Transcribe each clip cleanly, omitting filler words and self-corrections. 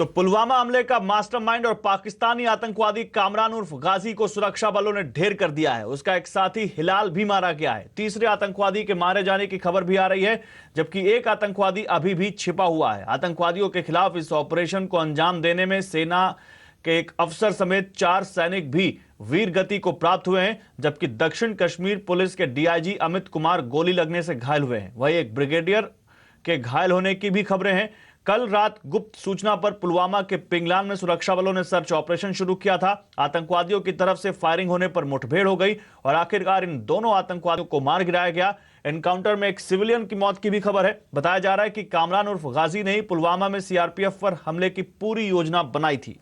तो पुलवामा हमले का मास्टरमाइंड और पाकिस्तानी आतंकवादी कामरान उर्फ गाजी को सुरक्षा बलों ने ढेर कर दिया है। उसका एक साथी हिलाल भी मारा गया है। तीसरे आतंकवादी के मारे जाने की खबर भी आ रही है, जबकि एक आतंकवादी अभी भी छिपा हुआ है। आतंकवादियों के खिलाफ इस ऑपरेशन को अंजाम देने में सेना के एक अफसर समेत 4 सैनिक भी वीर गति को प्राप्त हुए हैं, जबकि दक्षिण कश्मीर पुलिस के डीआईजी अमित कुमार गोली लगने से घायल हुए हैं। वहीं एक ब्रिगेडियर के घायल होने की भी खबरें हैं। कल रात गुप्त सूचना पर पुलवामा के पिंगलान में सुरक्षा बलों ने सर्च ऑपरेशन शुरू किया था। आतंकवादियों की तरफ से फायरिंग होने पर मुठभेड़ हो गई और आखिरकार इन दोनों आतंकवादियों को मार गिराया गया। एनकाउंटर में एक सिविलियन की मौत की भी खबर है। बताया जा रहा है कि कामरान उर्फ गाजी ने ही पुलवामा में सीआरपीएफ पर हमले की पूरी योजना बनाई थी।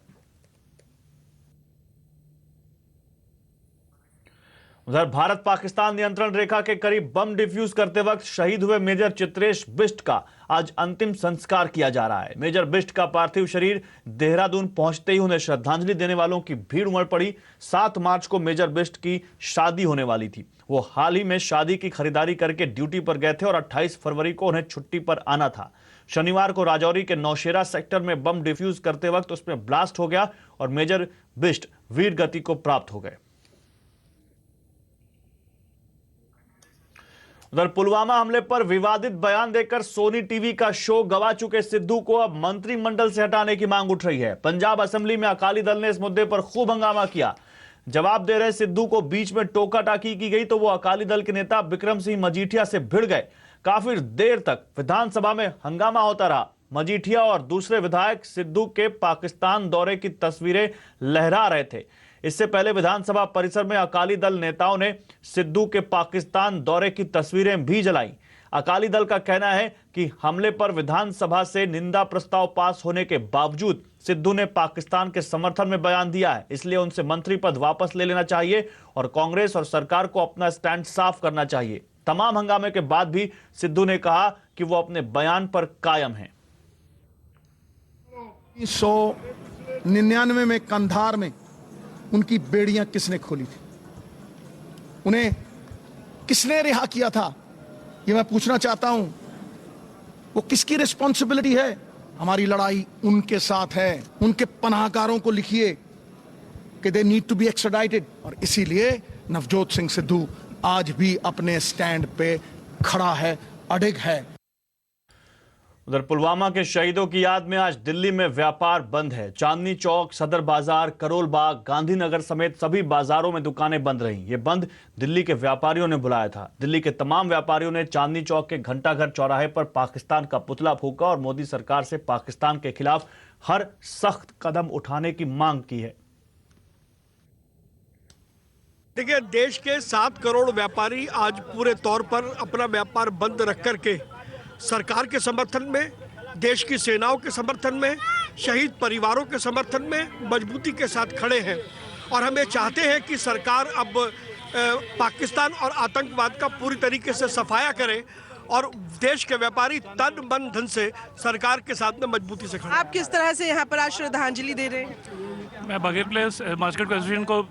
उधर भारत पाकिस्तान नियंत्रण रेखा के करीब बम डिफ्यूज करते वक्त शहीद हुए मेजर चित्रेश बिष्ट का आज अंतिम संस्कार किया जा रहा है। मेजर बिष्ट का पार्थिव शरीर देहरादून पहुंचते ही उन्हें श्रद्धांजलि देने वालों की भीड़ उमड़ पड़ी। 7 मार्च को मेजर बिष्ट की शादी होने वाली थी। वो हाल ही में शादी की खरीदारी करके ड्यूटी पर गए थे और 28 फरवरी को उन्हें छुट्टी पर आना था। शनिवार को राजौरी के नौशेरा सेक्टर में बम डिफ्यूज करते वक्त उसमें ब्लास्ट हो गया और मेजर बिष्ट वीर गति को प्राप्त हो गए। उधर पुलवामा हमले पर विवादित बयान देकर सोनी टीवी का शो गवा चुके सिद्धू को अब मंत्रिमंडल से हटाने की मांग उठ रही है। पंजाब असेंबली में अकाली दल ने इस मुद्दे पर खूब हंगामा किया। जवाब दे रहे सिद्धू को बीच में टोका टाकी की गई तो वो अकाली दल के नेता बिक्रम सिंह मजीठिया से भिड़ गए। काफी देर तक विधानसभा में हंगामा होता रहा। मजीठिया और दूसरे विधायक सिद्धू के पाकिस्तान दौरे की तस्वीरें लहरा रहे थे। इससे पहले विधानसभा परिसर में अकाली दल नेताओं ने सिद्धू के पाकिस्तान दौरे की तस्वीरें भी जलाई। अकाली दल का कहना है कि हमले पर विधानसभा से निंदा प्रस्ताव पास होने के बावजूद सिद्धू ने पाकिस्तान के समर्थन में बयान दिया है, इसलिए उनसे मंत्री पद वापस ले लेना चाहिए और कांग्रेस और सरकार को अपना स्टैंड साफ करना चाहिए। तमाम हंगामे के बाद भी सिद्धू ने कहा कि वो अपने बयान पर कायम हैं। 1999 में कंधार में उनकी बेड़ियां किसने खोली थी, उन्हें किसने रिहा किया था, ये मैं पूछना चाहता हूं। वो किसकी रिस्पॉन्सिबिलिटी है? हमारी लड़ाई उनके साथ है। उनके पनाहगारों को लिखिए कि दे नीड टू बी एक्स्ट्राडाइटेड, और इसीलिए नवजोत सिंह सिद्धू आज भी अपने स्टैंड पे खड़ा है, अडिग है। उधर पुलवामा के शहीदों की याद में आज दिल्ली में व्यापार बंद है। चांदनी चौक, सदर बाजार, करोल बाग, गांधीनगर समेत सभी बाजारों में दुकानें बंद रहीं। ये बंद दिल्ली के व्यापारियों ने बुलाया था। दिल्ली के तमाम व्यापारियों ने चांदनी चौक के घंटाघर चौराहे पर पाकिस्तान का पुतला फूंका और मोदी सरकार से पाकिस्तान के खिलाफ हर सख्त कदम उठाने की मांग की है। देखिए, देश के 7 करोड़ व्यापारी आज पूरे तौर पर अपना व्यापार बंद रख करके सरकार के समर्थन में, देश की सेनाओं के समर्थन में, शहीद परिवारों के समर्थन में मजबूती के साथ खड़े हैं। और हम ये चाहते हैं कि सरकार अब पाकिस्तान और आतंकवाद का पूरी तरीके से सफाया करे और देश के व्यापारी तन मन धन से सरकार के साथ में मजबूती से खड़े। आप किस तरह से यहाँ पर आज श्रद्धांजलि दे रहे हैं? मैं बगैर प्लेस मार्केट को एसोसिएशन को,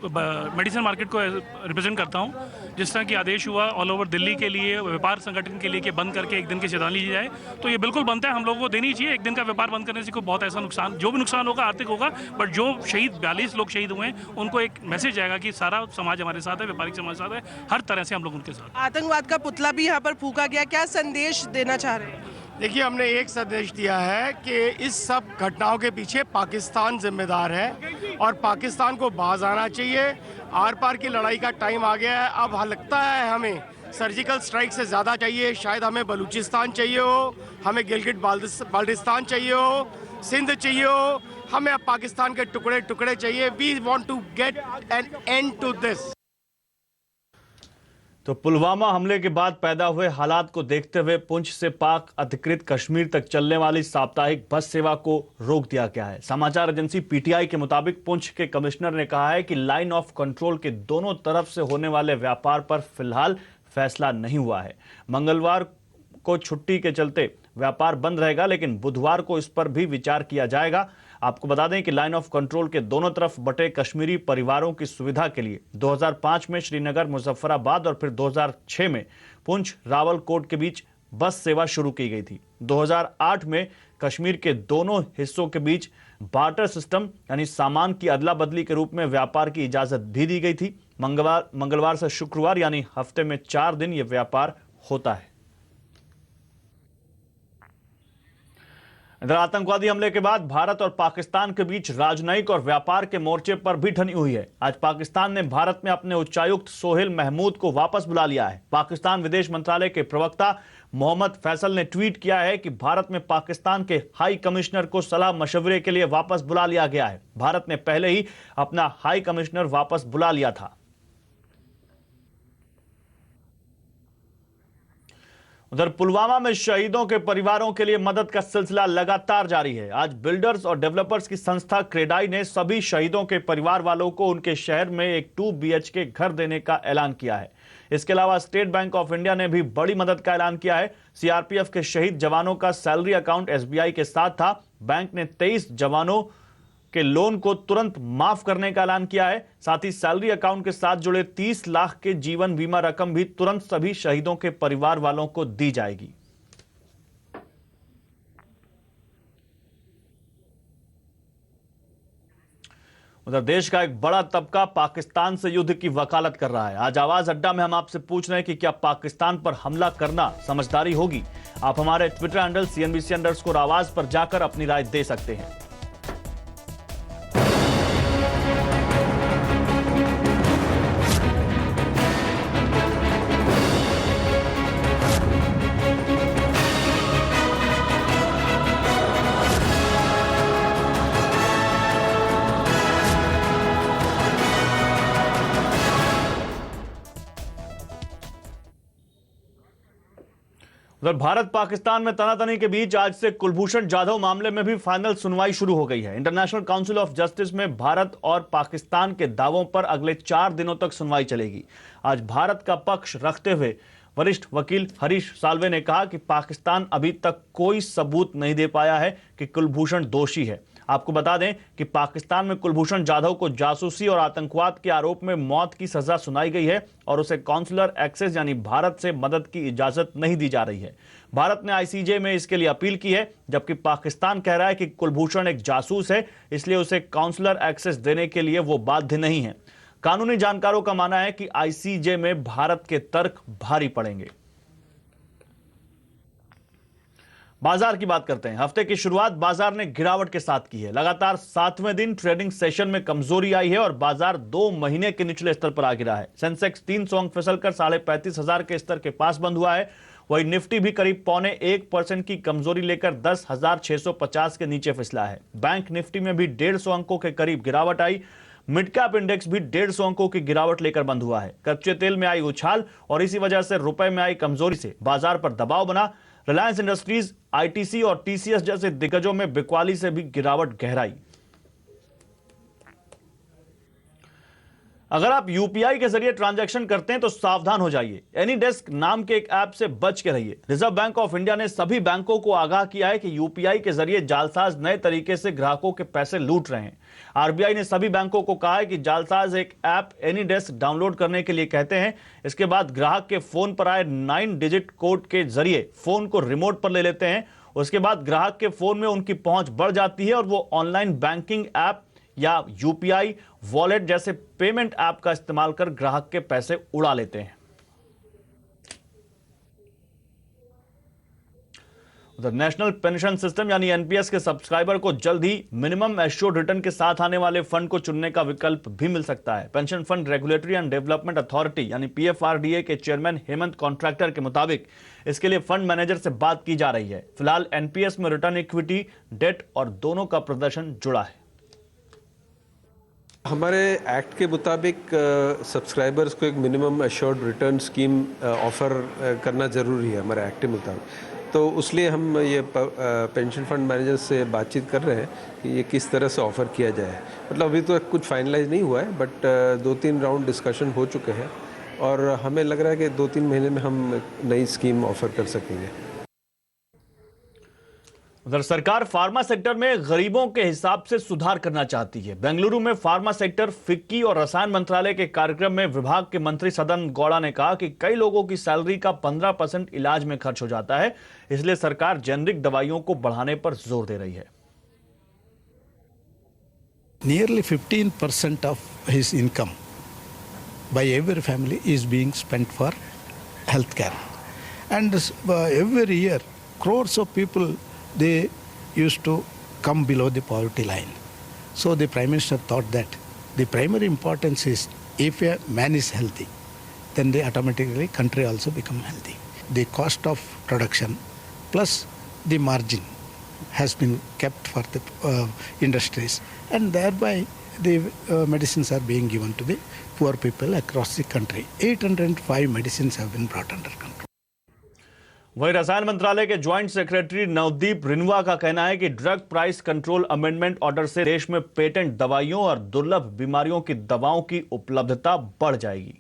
मेडिसिन मार्केट को रिप्रेजेंट करता हूँ। जिस तरह की आदेश हुआ ऑल ओवर दिल्ली के लिए, व्यापार संगठन के लिए कि बंद करके एक दिन की श्रद्धांजलि दी जाए, तो ये बिल्कुल बनता है, हम लोगों को देनी चाहिए। एक दिन का व्यापार बंद करने से कोई बहुत ऐसा नुकसान, जो भी नुकसान होगा आर्थिक होगा, बट जो शहीद 42 लोग शहीद हुए हैं उनको एक मैसेज आएगा कि सारा समाज हमारे साथ है, व्यापारिक समाज साथ है, हर तरह से हम लोग उनके साथ। आतंकवाद का पुतला भी यहाँ पर फूंका गया, क्या संदेश देना चाह रहे हैं? देखिए, हमने एक संदेश दिया है कि इस सब घटनाओं के पीछे पाकिस्तान जिम्मेदार है और पाकिस्तान को बाज आना चाहिए। आर पार की लड़ाई का टाइम आ गया है। अब लगता है हमें सर्जिकल स्ट्राइक से ज़्यादा चाहिए। शायद हमें बलूचिस्तान चाहिए हो, हमें गिलगिट बाल्टिस्तान चाहिए हो, सिंध चाहिए हो, हमें अब पाकिस्तान के टुकड़े टुकड़े चाहिए। We want to get an end to this. तो पुलवामा हमले के बाद पैदा हुए हालात को देखते हुए पुंछ से पाक अधिकृत कश्मीर तक चलने वाली साप्ताहिक बस सेवा को रोक दिया गया है। समाचार एजेंसी पीटीआई के मुताबिक पुंछ के कमिश्नर ने कहा है कि लाइन ऑफ कंट्रोल के दोनों तरफ से होने वाले व्यापार पर फिलहाल फैसला नहीं हुआ है। मंगलवार को छुट्टी के चलते व्यापार बंद रहेगा, लेकिन बुधवार को इस पर भी विचार किया जाएगा। आपको बता दें कि लाइन ऑफ कंट्रोल के दोनों तरफ बटे कश्मीरी परिवारों की सुविधा के लिए 2005 में श्रीनगर, मुजफ्फराबाद और फिर 2006 में पुंछ रावलकोट के बीच बस सेवा शुरू की गई थी। 2008 में कश्मीर के दोनों हिस्सों के बीच बार्टर सिस्टम यानी सामान की अदला बदली के रूप में व्यापार की इजाजत भी दी गई थी। मंगलवार से शुक्रवार यानी हफ्ते में 4 दिन यह व्यापार होता है। इधर आतंकवादी हमले के बाद भारत और पाकिस्तान के बीच राजनयिक और व्यापार के मोर्चे पर भी ठनी हुई है। आज पाकिस्तान ने भारत में अपने उच्चायुक्त सोहेल महमूद को वापस बुला लिया है। पाकिस्तान विदेश मंत्रालय के प्रवक्ता मोहम्मद फैसल ने ट्वीट किया है कि भारत में पाकिस्तान के हाई कमिश्नर को सलाह मशवरे के लिए वापस बुला लिया गया है। भारत ने पहले ही अपना हाई कमिश्नर वापस बुला लिया था। उधर पुलवामा में शहीदों के परिवारों के लिए मदद का सिलसिला लगातार जारी है। आज बिल्डर्स और डेवलपर्स की संस्था क्रेडाई ने सभी शहीदों के परिवार वालों को उनके शहर में एक 2 BHK घर देने का ऐलान किया है। इसके अलावा स्टेट बैंक ऑफ इंडिया ने भी बड़ी मदद का ऐलान किया है। सीआरपीएफ के शहीद जवानों का सैलरी अकाउंट SBI के साथ था। बैंक ने 23 जवानों के लोन को तुरंत माफ करने का ऐलान किया है। साथ ही सैलरी अकाउंट के साथ जुड़े 30 लाख के जीवन बीमा रकम भी तुरंत सभी शहीदों के परिवार वालों को दी जाएगी। उधर देश का एक बड़ा तबका पाकिस्तान से युद्ध की वकालत कर रहा है। आज आवाज अड्डा में हम आपसे पूछ रहे हैं कि क्या पाकिस्तान पर हमला करना समझदारी होगी। आप हमारे ट्विटर हैंडल CNBC_आवाज पर जाकर अपनी राय दे सकते हैं। उधर भारत पाकिस्तान में तनातनी के बीच आज से कुलभूषण जाधव मामले में भी फाइनल सुनवाई शुरू हो गई है। इंटरनेशनल काउंसिल ऑफ जस्टिस में भारत और पाकिस्तान के दावों पर अगले 4 दिनों तक सुनवाई चलेगी। आज भारत का पक्ष रखते हुए वरिष्ठ वकील हरीश साल्वे ने कहा कि पाकिस्तान अभी तक कोई सबूत नहीं दे पाया है कि कुलभूषण दोषी है। आपको बता दें कि पाकिस्तान में कुलभूषण जाधव को जासूसी और आतंकवाद के आरोप में मौत की सजा सुनाई गई है और उसे कॉन्सुलर एक्सेस यानी भारत से मदद की इजाजत नहीं दी जा रही है। भारत ने ICJ में इसके लिए अपील की है, जबकि पाकिस्तान कह रहा है कि कुलभूषण एक जासूस है, इसलिए उसे कॉन्सुलर एक्सेस देने के लिए वो बाध्य नहीं है। कानूनी जानकारों का मानना है कि ICJ में भारत के तर्क भारी पड़ेंगे। बाजार की बात करते हैं। हफ्ते की शुरुआत बाजार ने गिरावट के साथ की है। लगातार 7वें दिन ट्रेडिंग सेशन में कमजोरी आई है और बाजार 2 महीने के निचले स्तर पर आ गिरा है। सेंसेक्स 300 अंक फिसलकर 35,500 के स्तर के पास बंद हुआ है। वही निफ्टी भी करीब 0.25% की कमजोरी लेकर 10,650 के नीचे फिसला है। बैंक निफ्टी में भी 150 अंकों के करीब गिरावट आई। मिड कैप इंडेक्स भी 150 अंकों की गिरावट लेकर बंद हुआ है। कच्चे तेल में आई उछाल और इसी वजह से रुपए में आई कमजोरी से बाजार पर दबाव बना। रिलायंस इंडस्ट्रीज, ITC और TCS जैसे दिग्गजों में बिकवाली से भी गिरावट गहराई। अगर आप UPI के जरिए ट्रांजैक्शन करते हैं तो सावधान हो जाइए। एनीडेस्क नाम के एक ऐप से बच के रहिए। रिजर्व बैंक ऑफ इंडिया ने सभी बैंकों को आगाह किया है कि UPI के जरिए जालसाज नए तरीके से ग्राहकों के पैसे लूट रहे हैं। RBI ने सभी बैंकों को कहा है कि जालसाज एक ऐप एनीडेस्क डाउनलोड करने के लिए कहते हैं। इसके बाद ग्राहक के फोन पर आए 9 डिजिट कोड के जरिए फोन को रिमोट पर ले लेते हैं। उसके बाद ग्राहक के फोन में उनकी पहुंच बढ़ जाती है और वो ऑनलाइन बैंकिंग ऐप या UPI वॉलेट जैसे पेमेंट ऐप का इस्तेमाल कर ग्राहक के पैसे उड़ा लेते हैं। उधर नेशनल पेंशन सिस्टम यानी NPS के सब्सक्राइबर को जल्द ही मिनिमम एश्योर्ड रिटर्न के साथ आने वाले फंड को चुनने का विकल्प भी मिल सकता है। Pension fund regulatory and development authority यानी PFRDA के चेयरमैन हेमंत कॉन्ट्रैक्टर के मुताबिक इसके लिए फंड मैनेजर से बात की जा रही है। फिलहाल NPS में रिटर्न इक्विटी, डेट और दोनों का प्रदर्शन जुड़ा है। हमारे एक्ट के मुताबिक सब्सक्राइबर्स को एक minimum assured return scheme offer करना ज़रूरी है हमारे एक्ट के मुताबिक। तो उसलिए हम ये पेंशन फंड मैनेजर से बातचीत कर रहे हैं कि ये किस तरह से ऑफ़र किया जाए। मतलब अभी तो कुछ फाइनलाइज नहीं हुआ है, बट 2-3 राउंड डिस्कशन हो चुके हैं और हमें लग रहा है कि 2-3 महीने में हम नई स्कीम ऑफ़र कर सकेंगे। उधर सरकार फार्मा सेक्टर में गरीबों के हिसाब से सुधार करना चाहती है। बेंगलुरु में फार्मा सेक्टर फिक्की और रसायन मंत्रालय के कार्यक्रम में विभाग के मंत्री सदन गौड़ा ने कहा कि कई लोगों की सैलरी का 15% इलाज में खर्च हो जाता है, इसलिए सरकार जेनरिक दवाइयों को बढ़ाने पर जोर दे रही है। Nearly 15% of his income by every family is being spent for healthcare, and every year crores of people they used to come below the poverty line. So the Prime Minister thought that the primary importance is if a man is healthy, then the automatically country also become healthy. The cost of production plus the margin has been kept for the industries, and thereby the medicines are being given to the poor people across the country. 805 medicines have been brought under control. वहीं रसायन मंत्रालय के joint secretary Navdeep रिनवा का कहना है कि drug price control amendment order से देश में पेटेंट दवाइयों और दुर्लभ बीमारियों की दवाओं की उपलब्धता बढ़ जाएगी।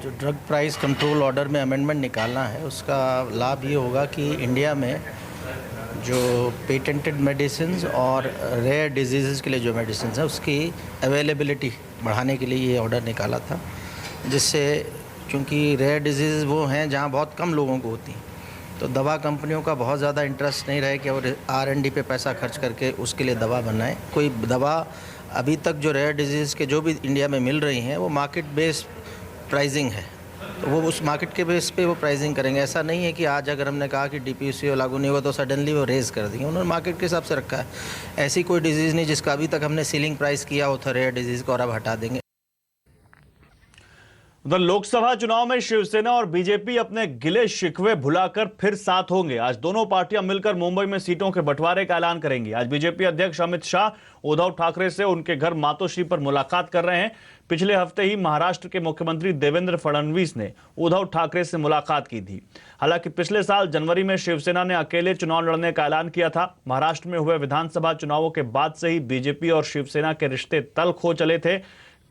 जो ड्रग प्राइस कंट्रोल ऑर्डर में अमेंडमेंट निकालना है, उसका लाभ ये होगा कि इंडिया में जो पेटेंटेड मेडिसिन और रेयर डिजीज़ के लिए जो मेडिसिन है उसकी अवेलेबिलिटी बढ़ाने के लिए ये ऑर्डर निकाला था, जिससे क्योंकि रेयर डिजीज़ वो हैं जहाँ बहुत कम लोगों को होती हैं, तो दवा कंपनियों का बहुत ज़्यादा इंटरेस्ट नहीं रहे कि वो R&D पे पैसा खर्च करके उसके लिए दवा बनाएं। कोई दवा अभी तक जो रेयर डिजीज़ के जो भी इंडिया में मिल रही हैं वो मार्केट बेस्ड प्राइसिंग है, तो वो उस मार्केट के बेस पे वो प्राइसिंग करेंगे। ऐसा नहीं है कि आज अगर हमने कहा कि DPCO लागू नहीं हुआ तो सडनली वो रेज़ कर देंगे। उन्होंने मार्केट के हिसाब से रखा है। ऐसी कोई डिजीज़ नहीं जिसका अभी तक हमने सीलिंग प्राइस किया हो था रेयर डिजीज़ को, और अब हटा देंगे। उधर लोकसभा चुनाव में शिवसेना और बीजेपी अपने गिले शिकवे भुलाकर फिर साथ होंगे। आज दोनों पार्टियां मिलकर मुंबई में सीटों के बंटवारे का ऐलान करेंगी। आज बीजेपी अध्यक्ष अमित शाह उद्धव ठाकरे से उनके घर मातोश्री पर मुलाकात कर रहे हैं। पिछले हफ्ते ही महाराष्ट्र के मुख्यमंत्री देवेंद्र फडणवीस ने उद्धव ठाकरे से मुलाकात की थी। हालांकि पिछले साल जनवरी में शिवसेना ने अकेले चुनाव लड़ने का ऐलान किया था। महाराष्ट्र में हुए विधानसभा चुनावों के बाद से ही बीजेपी और शिवसेना के रिश्ते तल्ख हो चले थे।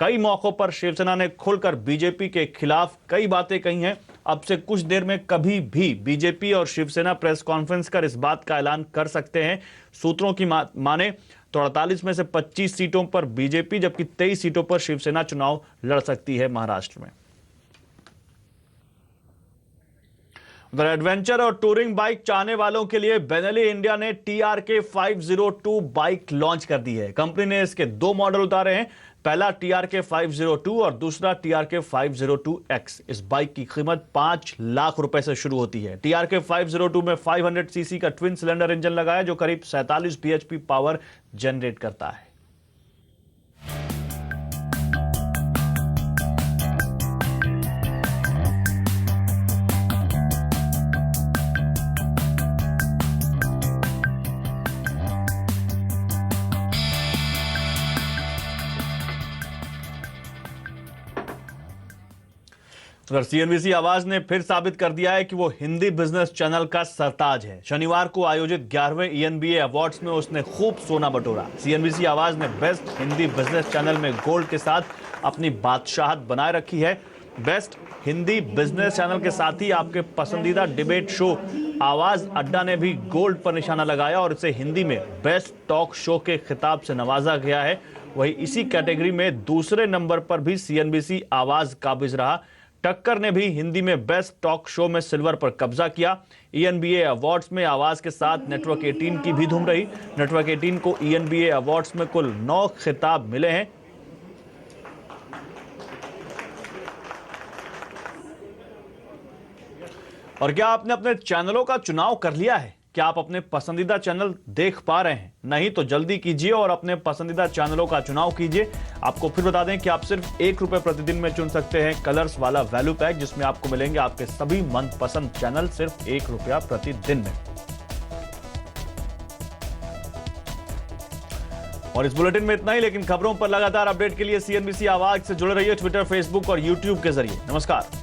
कई मौकों पर शिवसेना ने खुलकर बीजेपी के खिलाफ कई बातें कही हैं। अब से कुछ देर में कभी भी बीजेपी और शिवसेना प्रेस कॉन्फ्रेंस कर इस बात का ऐलान कर सकते हैं। सूत्रों की माने तो 48 में से 25 सीटों पर बीजेपी जबकि 23 सीटों पर शिवसेना चुनाव लड़ सकती है महाराष्ट्र में। उधर एडवेंचर और टूरिंग बाइक चाहने वालों के लिए बेनेली इंडिया ने TRK 502 बाइक लॉन्च कर दी है। कंपनी ने इसके 2 मॉडल उतारे हैं, पहला TRK 502 और दूसरा TRK 502X। इस बाइक की कीमत 5 लाख रुपए से शुरू होती है। TRK 502 में 500 सीसी का ट्विन सिलेंडर इंजन लगा है जो करीब 47 bhp पावर जनरेट करता है। CNBC आवाज ने फिर साबित कर दिया है कि वो हिंदी बिजनेस चैनल का सरताज है। शनिवार को आयोजित 11वें ENBA अवार्ड्स में उसने खूब सोना बटोरा। CNBC आवाज ने बेस्ट हिंदी बिजनेस चैनल में गोल्ड के साथ अपनी बादशाहत बनाए रखी है। बेस्ट हिंदी बिजनेस चैनल के साथ ही आपके पसंदीदा डिबेट शो आवाज अड्डा ने भी गोल्ड पर निशाना लगाया और इसे हिंदी में बेस्ट टॉक शो के खिताब से नवाजा गया है। वहीं इसी कैटेगरी में दूसरे नंबर पर भी CNBC आवाज काबिज रहा। टक्कर ने भी हिंदी में बेस्ट टॉक शो में सिल्वर पर कब्जा किया। ENBA अवार्ड्स में आवाज के साथ नेटवर्क 18 की भी धूम रही। नेटवर्क 18 को ENBA अवार्ड्स में कुल 9 खिताब मिले हैं। और क्या आपने अपने चैनलों का चुनाव कर लिया है? क्या आप अपने पसंदीदा चैनल देख पा रहे हैं? नहीं तो जल्दी कीजिए और अपने पसंदीदा चैनलों का चुनाव कीजिए। आपको फिर बता दें कि आप सिर्फ ₹1 प्रतिदिन में चुन सकते हैं कलर्स वाला वैल्यू पैक, जिसमें आपको मिलेंगे आपके सभी मनपसंद चैनल सिर्फ ₹1 प्रतिदिन में। और इस बुलेटिन में इतना ही, लेकिन खबरों पर लगातार अपडेट के लिए CNBC आवाज से जुड़े रहिए ट्विटर, फेसबुक और यूट्यूब के जरिए। नमस्कार।